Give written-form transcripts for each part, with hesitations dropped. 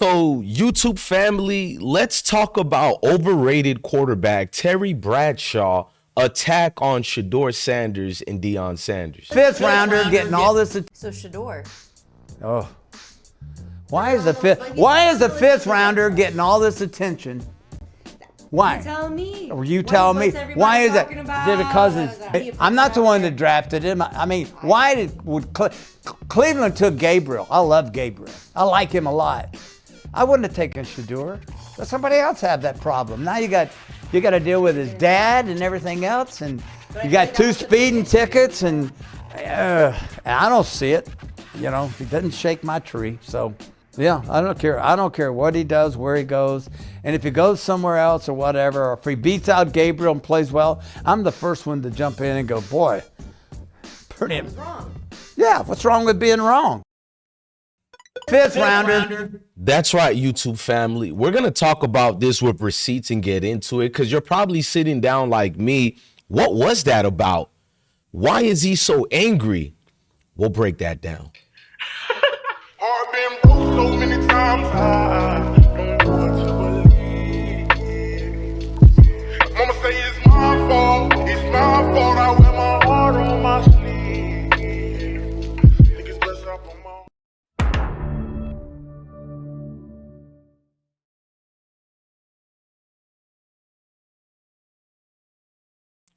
So, YouTube family, let's talk about overrated quarterback Terry Bradshaw attack on Shedeur Sanders and Deion Sanders. Fifth rounder getting all this. So Shedeur. Oh, why is the fifth rounder getting all this attention? Why? You tell me. Or you tell me. Why is it? Because I'm not the one that drafted him. I mean, why would Cleveland took Gabriel? I love Gabriel. I like him a lot. I wouldn't have taken Shedeur. Let somebody else have that problem. Now you got to deal with his dad and everything else, and you got 2 speeding tickets, and I don't see it. You know, he doesn't shake my tree. So, yeah, I don't care. I don't care what he does, where he goes, and if he goes somewhere else or whatever, or if he beats out Gabriel and plays well, I'm the first one to jump in and go, boy, pretty. What's wrong? Yeah, what's wrong with being wrong? Fifth rounder. That's right, YouTube family. We're going to talk about this with receipts and get into it because you're probably sitting down like me. What was that about? Why is he so angry? We'll break that down. I've been broke so many times, I don't know what to believe. Mama say it's my fault, I wear my heart on my sleeve. Niggas bless up on my...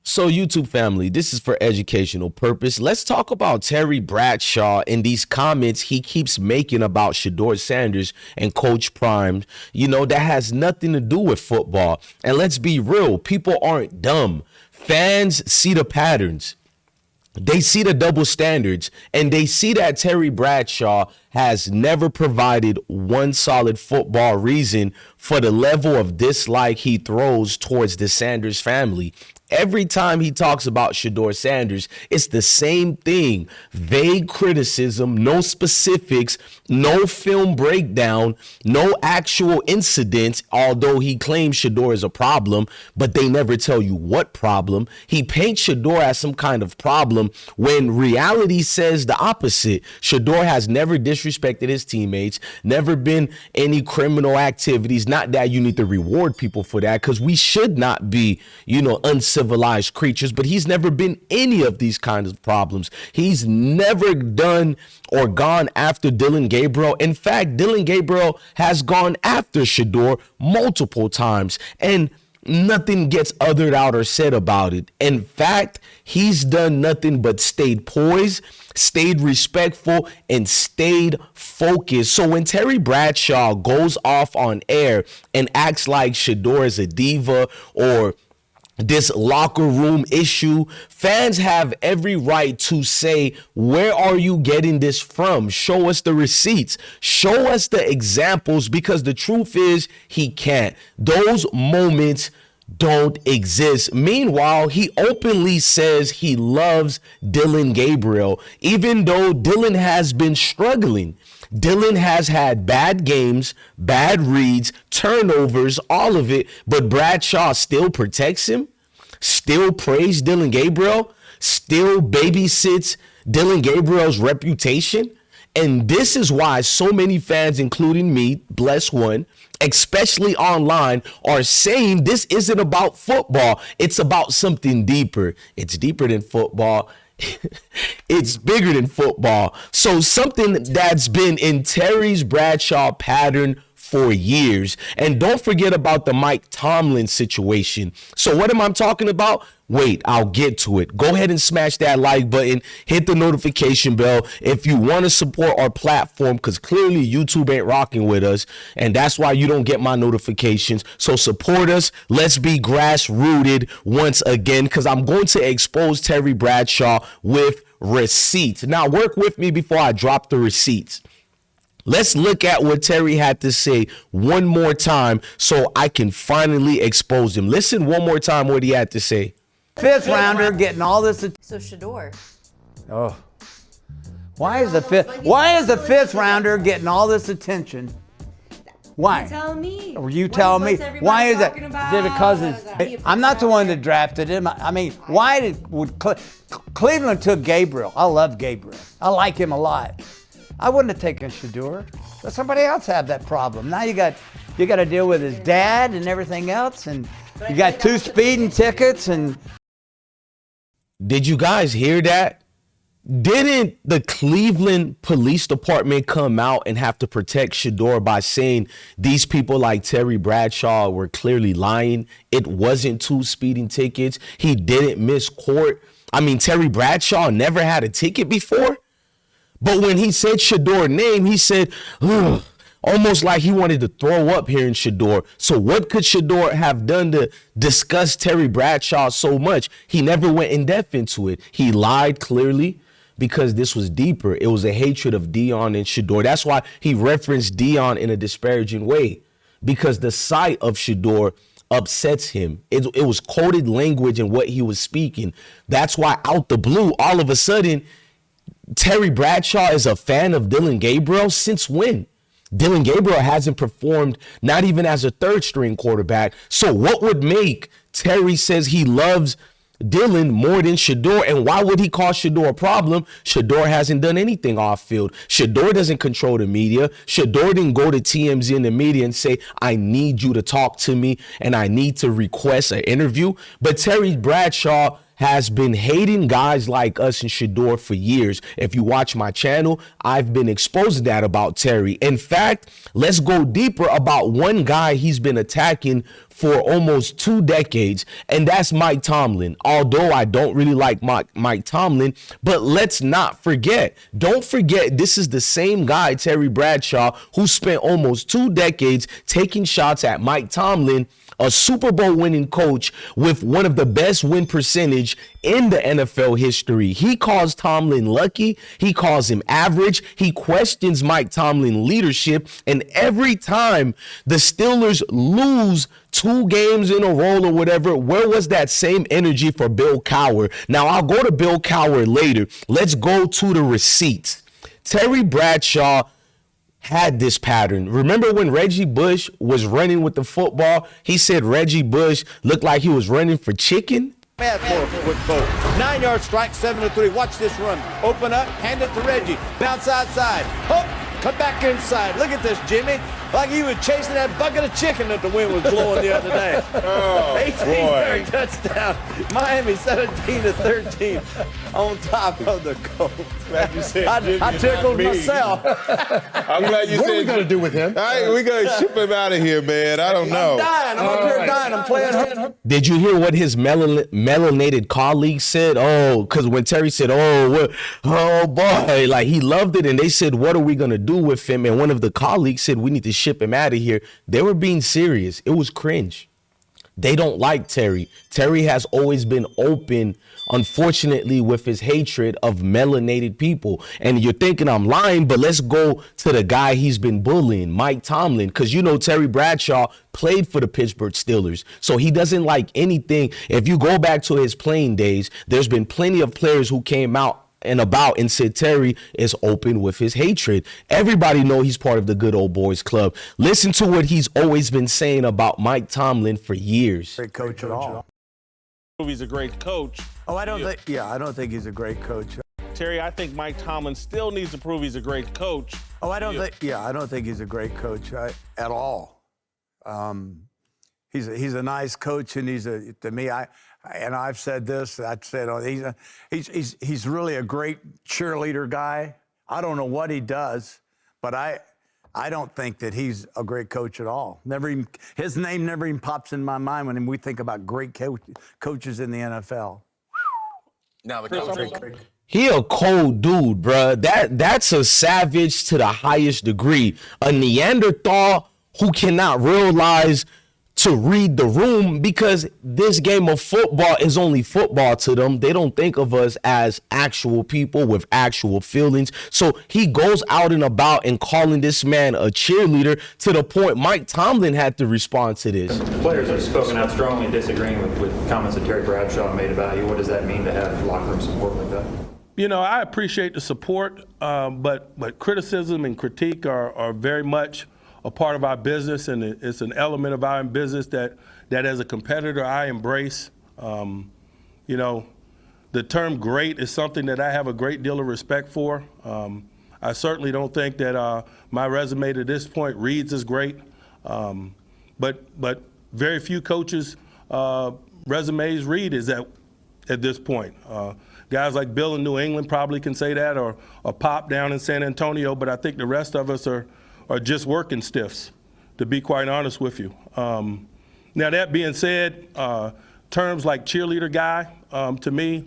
So YouTube family, this is for educational purpose. Let's talk about Terry Bradshaw and these comments he keeps making about Shedeur Sanders and Coach Prime. You know, that has nothing to do with football. And let's be real, people aren't dumb. Fans see the patterns. They see the double standards, and they see that Terry Bradshaw has never provided one solid football reason for the level of dislike he throws towards the Sanders family. Every time he talks about Shedeur Sanders, it's the same thing. Vague criticism, no specifics, no film breakdown, no actual incidents, although he claims Shedeur is a problem, but they never tell you what problem. He paints Shedeur as some kind of problem when reality says the opposite. Shedeur has never disrespected his teammates, never been any criminal activities. Not that you need to reward people for that, because we should not be, uncivilized creatures, but he's never been any of these kinds of problems. He's never done or gone after Dillon Gabriel. In fact, Dillon Gabriel has gone after Shedeur multiple times, and nothing gets othered out or said about it. In fact, he's done nothing but stayed poised, stayed respectful, and stayed focused. So when Terry Bradshaw goes off on air and acts like Shedeur is a diva or this locker room issue, fans have every right to say, where are you getting this from? Show us the receipts. Show us the examples, because the truth is he can't. Those moments don't exist. Meanwhile, he openly says he loves Dillon Gabriel, even though Dillon has been struggling. Dillon has had bad games, bad reads, turnovers, all of it, but Bradshaw still protects him, still prays Dillon Gabriel, still babysits Dillon Gabriel's reputation. And this is why so many fans, including me, bless one, especially online, are saying this isn't about football. It's about something deeper. It's deeper than football. It's bigger than football. So something that's been in Terry's Bradshaw pattern for years. And don't forget about the Mike Tomlin situation. So what am I talking about? Wait, I'll get to it. Go ahead and smash that like button, hit the notification bell if you want to support our platform, because clearly YouTube ain't rocking with us, and that's why you don't get my notifications. So support us. Let's be grass-rooted once again, because I'm going to expose Terry Bradshaw with receipts. Now, work with me before I drop the receipts. Let's look at what Terry had to say one more time so I can finally expose him. Listen one more time what he had to say. Fifth rounder getting all this. So Shedeur. Oh, why is the fifth rounder getting all this attention? Why? You tell me. Or you tell me. Why is it? Is it because I'm not the one that drafted him? I mean, why would Cleveland took Gabriel? I love Gabriel. I like him a lot. I wouldn't have taken Shedeur. Let somebody else have that problem. Now you got to deal with his dad and everything else, and you got 2 speeding tickets. And did you guys hear that? Didn't the Cleveland Police Department come out and have to protect Shedeur by saying these people like Terry Bradshaw were clearly lying? It wasn't 2 speeding tickets. He didn't miss court. I mean, Terry Bradshaw never had a ticket before. But when he said Shedeur's name, he said, ugh, almost like he wanted to throw up hearing Shedeur. So what could Shedeur have done to discuss Terry Bradshaw so much? He never went in depth into it. He lied clearly, because this was deeper. It was a hatred of Deion and Shedeur. That's why he referenced Deion in a disparaging way, because the sight of Shedeur upsets him. It was coded language in what he was speaking. That's why out the blue, all of a sudden, Terry Bradshaw is a fan of Dillon Gabriel. Since when? Dillon Gabriel hasn't performed, not even as a 3rd string quarterback. So what would make Terry says he loves Dillon more than Shedeur? And why would he call Shedeur a problem? Shedeur hasn't done anything off field. Shedeur doesn't control the media. Shedeur didn't go to TMZ in the media and say, I need you to talk to me and I need to request an interview. But Terry Bradshaw has been hating guys like us and Shedeur for years. If you watch my channel, I've been exposed to that about Terry. In fact, let's go deeper about one guy he's been attacking for almost 2 decades, and that's Mike Tomlin. Although I don't really like Mike Tomlin, but let's not forget, don't forget, this is the same guy, Terry Bradshaw, who spent almost 2 decades taking shots at Mike Tomlin, a Super Bowl winning coach with one of the best win percentage in the NFL history. He calls Tomlin lucky. He calls him average. He questions Mike Tomlin leadership. And every time the Steelers lose 2 games in a row or whatever, where was that same energy for Bill Cowher? Now, I'll go to Bill Cowher later. Let's go to the receipts. Terry Bradshaw had this pattern. Remember when Reggie Bush was running with the football? He said Reggie Bush looked like he was running for chicken. Bad for a quick vote. 9-yard strike, 7-3. Watch this run. Open up, hand it to Reggie. Bounce outside. Hook, come back inside. Look at this, Jimmy. Like he was chasing that bucket of chicken that the wind was blowing the other day. 18-yard touchdown. Miami 17-13 on top of the Colts. I tickled myself. I'm glad you said. What are we going to do with him? We're going to ship him out of here, man. I don't know. I'm dying. I'm up here dying. I'm playing hurt. Did you hear what his melanated colleagues said? Oh, because when Terry said, oh boy, like he loved it. And they said, what are we going to do with him? And one of the colleagues said, we need to ship him out of here. They were being serious. It was cringe. They don't like Terry. Terry has always been open, unfortunately, with his hatred of melanated people. And you're thinking I'm lying, but let's go to the guy he's been bullying, Mike Tomlin, because you know Terry Bradshaw played for the Pittsburgh Steelers. So he doesn't like anything. If you go back to his playing days, there's been plenty of players who came out and about and said Terry is open with his hatred. Everybody know he's part of the good old boys club. Listen to what he's always been saying about Mike Tomlin for years. great coach at all. He's a great coach. Oh, I don't think he's a great coach. Terry, I think Mike Tomlin still needs to prove he's a great coach. Oh, I don't think he's a great coach at all. He's a nice coach, and to me, I've said this. I've said he's really a great cheerleader guy. I don't know what he does, but I don't think that he's a great coach at all. His name never even pops in my mind when we think about great coaches in the NFL. Now the coach. He a cold dude, bruh. That's a savage to the highest degree. A Neanderthal who cannot realize to read the room, because this game of football is only football to them. They don't think of us as actual people with actual feelings. So he goes out and about and calling this man a cheerleader, to the point Mike Tomlin had to respond to this. Players have spoken out strongly disagreeing with comments that Terry Bradshaw made about you. What does that mean to have locker room support like that? You know, I appreciate the support, but criticism and critique are very much a part of our business, and it's an element of our business that as a competitor I embrace. You know, the term great is something that I have a great deal of respect for. I I certainly don't think that my resume to this point reads as great, but very few coaches' resumes read as that at this point. Guys like Bill in New England probably can say that, or Pop down in San Antonio, but I think the rest of us are just working stiffs, to be quite honest with you. Now, that being said, terms like cheerleader guy, to me,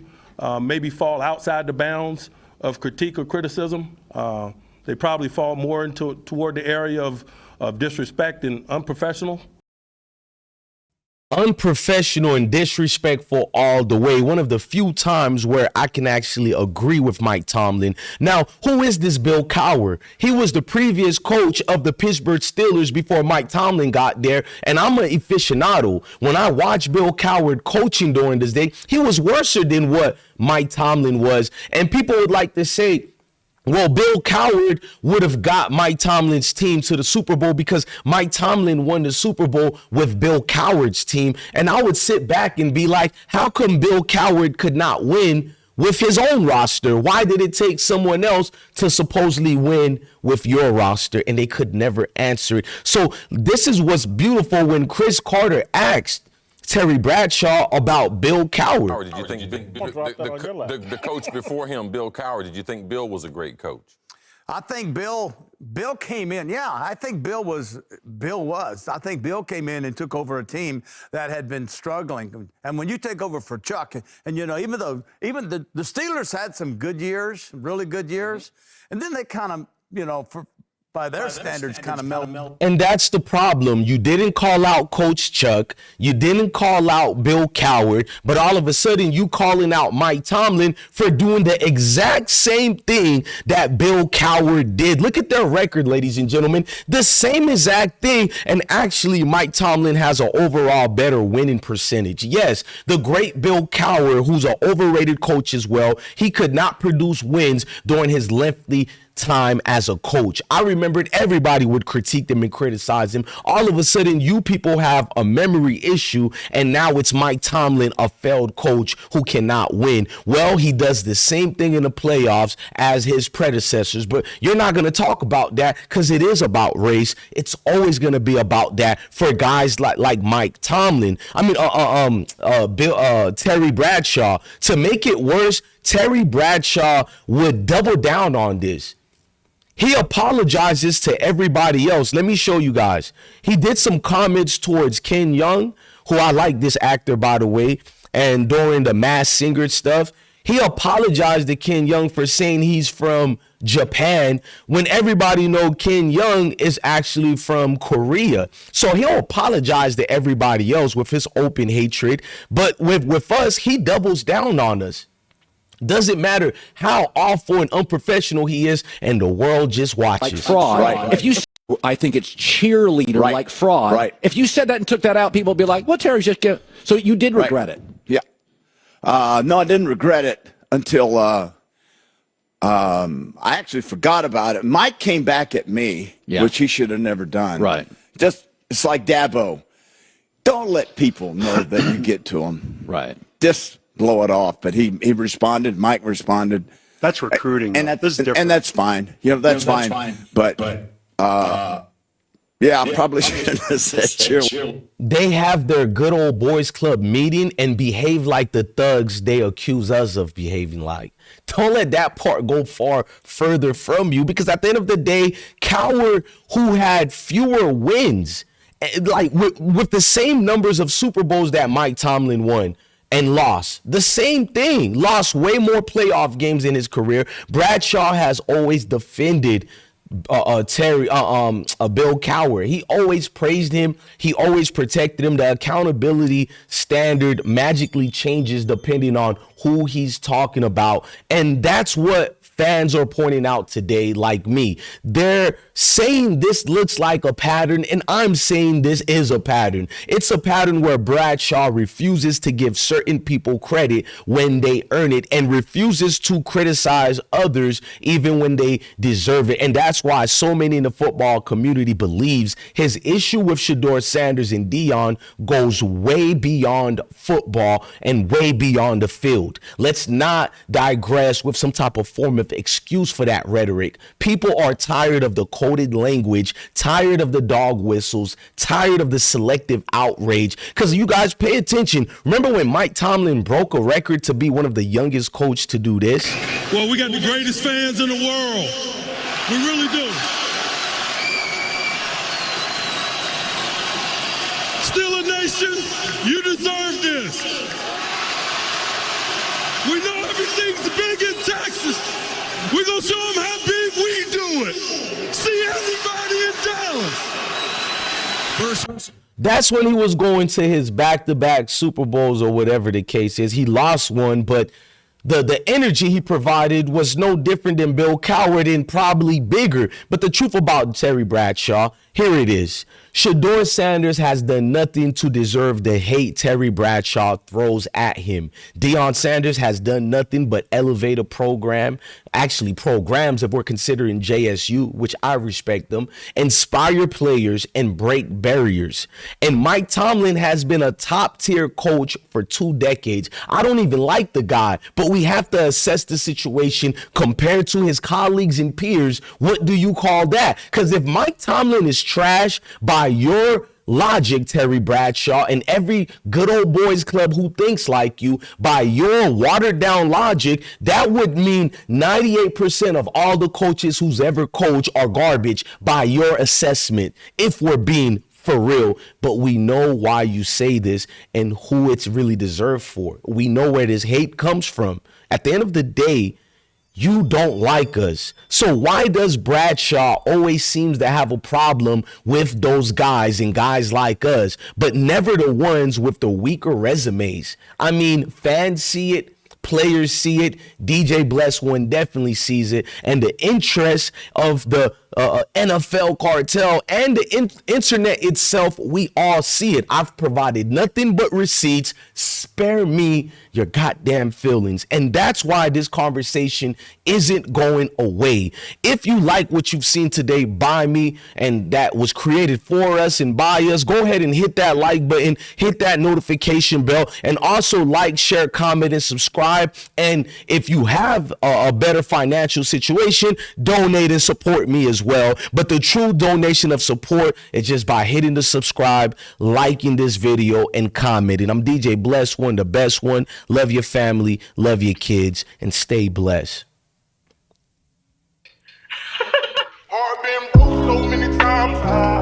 maybe fall outside the bounds of critique or criticism. They probably fall more toward the area of disrespect and unprofessional. Unprofessional and disrespectful all the way. One of the few times where I can actually agree with Mike Tomlin. Now, who is this Bill Cowher? He was the previous coach of the Pittsburgh Steelers before Mike Tomlin got there, and I'm an aficionado. When I watched Bill Cowher coaching during this day, he was worse than what Mike Tomlin was. And people would like to say, well, Bill Cowher would have got Mike Tomlin's team to the Super Bowl because Mike Tomlin won the Super Bowl with Bill Cowher's team. And I would sit back and be like, how come Bill Cowher could not win with his own roster? Why did it take someone else to supposedly win with your roster? And they could never answer it. So this is what's beautiful when Chris Carter asked Terry Bradshaw about Bill Cowher. Did you think the coach before him, Bill Cowher, did you think Bill was a great coach? I think Bill came in. Yeah, I think Bill was. I think Bill came in and took over a team that had been struggling. And when you take over for Chuck, and you know, even the Steelers had some good years, really good years, and then they kind of, you know, by their standards, kind of melt. And that's the problem. You didn't call out Coach Chuck. You didn't call out Bill Cowher. But all of a sudden, you calling out Mike Tomlin for doing the exact same thing that Bill Cowher did. Look at their record, ladies and gentlemen. The same exact thing. And actually, Mike Tomlin has an overall better winning percentage. Yes, the great Bill Cowher, who's an overrated coach as well, he could not produce wins during his lengthy time as a coach. I remembered everybody would critique him and criticize him. All of a sudden, you people have a memory issue, and now it's Mike Tomlin, a failed coach who cannot win. Well, he does the same thing in the playoffs as his predecessors, but you're not going to talk about that because it is about race. It's always going to be about that for guys like Mike Tomlin. I mean, Terry Bradshaw. To make it worse, Terry Bradshaw would double down on this. He apologizes to everybody else. Let me show you guys. He did some comments towards Ken Young, who I like this actor, by the way, and during the Masked Singer stuff, he apologized to Ken Young for saying he's from Japan when everybody know Ken Young is actually from Korea. So he'll apologize to everybody else with his open hatred, but with us, he doubles down on us. Doesn't matter how awful and unprofessional he is, and the world just watches. Like fraud. Right. If you, I think it's cheerleader like fraud. Right. If you said that and took that out, people would be like, "Well, Terry's just get." So you did regret it. Yeah. No, I didn't regret it until I actually forgot about it. Mike came back at me, which he should have never done. Right. It's like Dabo. Don't let people know that you get to them. Right. Just blow it off. But he responded. Mike responded. That's recruiting, and that's fine. You know, that's fine. But yeah, I probably shouldn't have said cheer. They have their good old boys club meeting and behave like the thugs they accuse us of behaving like. Don't let that part go far further from you, because at the end of the day, Cowher, who had fewer wins, like with the same numbers of Super Bowls that Mike Tomlin won, and lost. The same thing. Lost way more playoff games in his career. Bradshaw has always defended Bill Cowher. He always praised him. He always protected him. The accountability standard magically changes depending on who he's talking about. And that's what fans are pointing out today, like me. They're saying this looks like a pattern, and I'm saying this is a pattern. It's a pattern where Bradshaw refuses to give certain people credit when they earn it and refuses to criticize others even when they deserve it. And that's why so many in the football community believes his issue with Shedeur Sanders and Deion goes way beyond football and way beyond the field. Let's not digress with some type of form of of excuse for that rhetoric. People are tired of the coded language, tired of the dog whistles, tired of the selective outrage. Because you guys pay attention. Remember when Mike Tomlin broke a record to be one of the youngest coaches to do this? Well, we got the greatest fans in the world. We really do. Still a nation, you deserve this. We know everything's big in Texas. We're going to show them how big we do it. See everybody in Dallas. First. That's when he was going to his back-to-back Super Bowls or whatever the case is. He lost one, but the energy he provided was no different than Bill Cowher and probably bigger. But the truth about Terry Bradshaw, here it is. Shedeur Sanders has done nothing to deserve the hate Terry Bradshaw throws at him. Deion Sanders has done nothing but elevate a program, actually programs if we're considering JSU, which I respect them, inspire players and break barriers. And Mike Tomlin has been a top-tier coach for 2 decades. I don't even like the guy, but we have to assess the situation compared to his colleagues and peers. What do you call that? Because if Mike Tomlin is trash by your logic, Terry Bradshaw, and every good old boys club who thinks like you, by your watered down logic, that would mean 98% of all the coaches who's ever coached are garbage by your assessment, if we're being for real. But we know why you say this and who it's really deserved for. We know where this hate comes from. At the end of the day, you don't like us. So why does Bradshaw always seems to have a problem with those guys and guys like us, but never the ones with the weaker resumes? I mean, fans see it, players see it, DJ Bless One definitely sees it, and the interest of the NFL cartel and the internet itself, we all see it. I've provided nothing but receipts. Spare me your goddamn feelings. And that's why this conversation isn't going away. If you like what you've seen today by me and that was created for us and by us, go ahead and hit that like button, hit that notification bell, and also like, share, comment, and subscribe. And if you have a better financial situation, donate and support me as well. But the true donation of support is just by hitting the subscribe, liking this video, and commenting. I'm DJ Bless One, the best one. Love your family, love your kids, and stay blessed. I've been broke so many times.